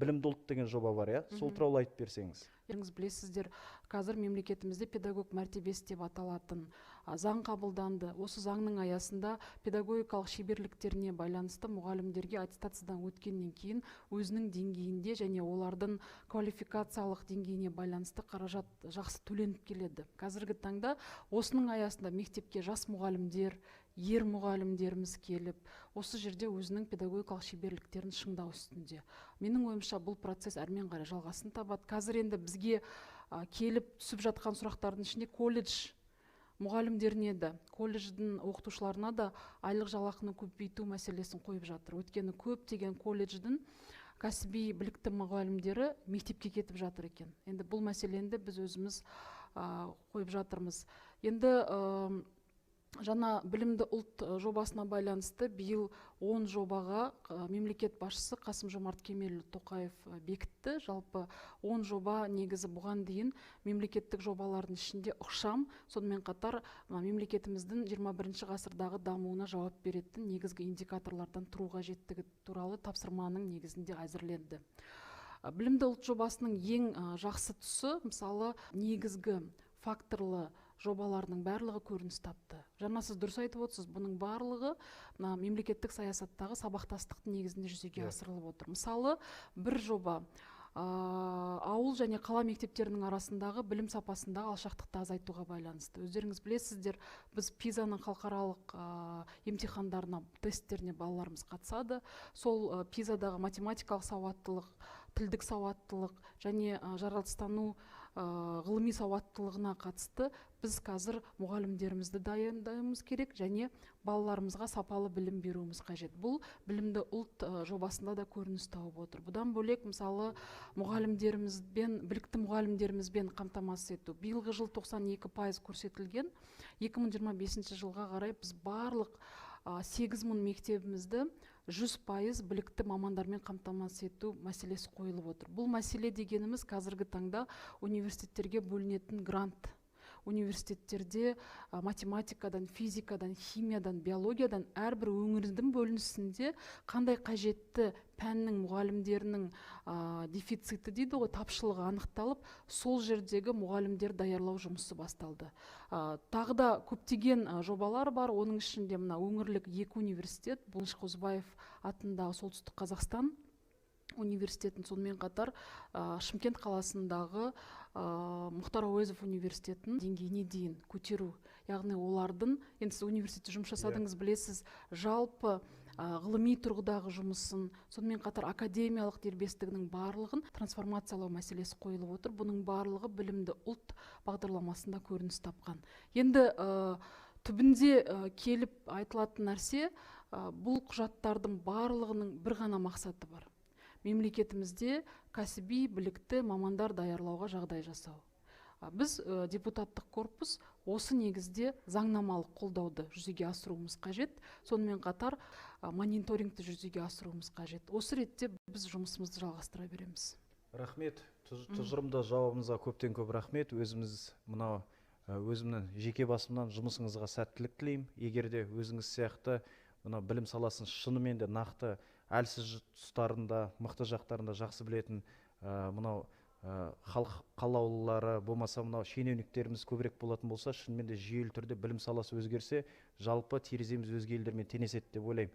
білімді ұлт деген жоба бар, сол туралы айтып берсеңіз. Білесіздер, қазір мемлекетімізде педагог мәртебесі деп аталатын заң қабылданды. Осы заңның аясында педагогикалық шеберліктеріне байланысты мұғалімдерге аттестациядан өткеннен кейін өзінің деңгейінде және олардың квалификациялық деңгейіне байланысты қаражат жақсы төленіп келеді. Қазіргі таңда осының аясында мектепке жас мұғалімдер, ер мұғалімдеріміз келіп, осы жерде өзінің педагогикалық шеберліктерін шыңдау үстінде. Менің ойымша бұл процесс әрмен қарай жалғасын табады. Қазір енді бізге келіп түсіп жатқан сұрақтардың ішінде колледж мұғалімдеріне де, колледждің оқытушыларына да айлық жалақыны көбейту мәселесін қойып жатыр. Өйткені көптеген колледждің кәсіби білікті мұғалімдері мектепке кетіп жатыр екен. Енді бұл мәселені біз өзіміз қойып жатырмыз. Енді жаңа білімді ұлт жобасына байланысты биыл 10 жобаға мемлекет басшысы Қасым-Жомарт Кемелұлы Тоқаев бекітті. Жалпы 10 жоба негізі бұған дейін мемлекеттік жобалардың ішінде ықшам, сонымен қатар мемлекетіміздің 21 ғасырдағы дамуына жауап беретін негізгі индикаторлардан тұру қажеттігі туралы тапсырманың негізінде әзірленді. Білімді ұлт жобасының ең жақсы тұсы, мысалы, негізгі факторлы жобалардың барлығы көрініс тапты. Жаңа сіз дұрыс айтып отырсыз, бұның барлығы мемлекеттік саясаттағы сабақтастықтың негізінде жүзеге асырылып отыр. Мысалы, бір жоба ауыл және қала мектептерінің арасындағы білім сапасындағы алшақтықты азайтуға байланысты. Өздеріңіз білесіздер, біз PISA-ның халықаралық емтихандарына, тесттеріне балаларымыз қатысады. Сол PISA-дағы математикалық сауаттылық, тілдік сауаттылық және жаратылыстану ғылыми сауаттылығына қатысты біз қазір мұғалімдерімізді дайындауымыз керек және балаларымызға сапалы білім беруіміз қажет. Бұл білімді ұлт жобасында да көрініс тауып отыр. Бұдан бөлек, мысалы, білікті мұғалімдерімізбен қамтамасыз ету. Биылғы жыл 92% көрсетілген. 2025 жылға қарай біз барлық 8000 мектебімізді 100% білікті мамандармен қамтамасыз ету мәселесі қойылып отыр. Бұл мәселе дегеніміз қазіргі таңда университеттерге бөлінетін грант. Университеттерде математикадан, физикадан, химиядан, биологиядан әрбір өңірдің бөлінісінде қандай қажетті пәннің мұғалімдерінің дефициті дейді ғой, тапшылығы анықталып, сол жердегі мұғалімдер даярлау жұмысы басталды. Тағы да көптеген жобалар бар, оның ішінде мына өңірлік 2 университет, Бұлыш Қозыбаев атындағы Солтүстік Қазақстан университетін, сонымен қатар Шымкент қаласындағы Мұхтар Әуезов университетінің деңгейіне дейін көтеру. Яғни олардың, енді сіз университетте жұмыс жасадыңыз, білесіз, жалпы ғылыми тұрғыдағы жұмысын, сонымен қатар академиялық дербестігінің барлығын трансформациялау мәселесі қойылып отыр. Бұның барлығы білімді ұлт бағдарламасында көрініс тапқан. Енді түбінде келіп айтылатын нәрсе, бұл құжаттардың барлығының бір ғана мақсаты бар. Мемлекетімізде кәсіби білікті мамандар даярлауға жағдай жасау. Біз депутаттық корпус осы негізде заңнамалық қолдауды жүзеге асыруымыз қажет, сонымен қатар мониторингті жүзеге асыруымыз қажет. Осы ретте біз жұмысымызды жалғастыра береміз. Рахмет, тұжырымды жауабыңызға көптен көп рахмет. Өзімнің жеке басымнан жұмысыңызға сәттілік тілеймін. Егер де өзіңіз сияқты білім саласын шынымен де нақты әлсіз тұстарында, мықты жақтарында жақсы білетін халық қалаулылары болмаса шенеуніктеріміз көбірек болатын болса, шынымен де жүйелі түрде білім саласы өзгерсе, жалпы тереземіз өзге елдермен теңеседі деп ойлаймын.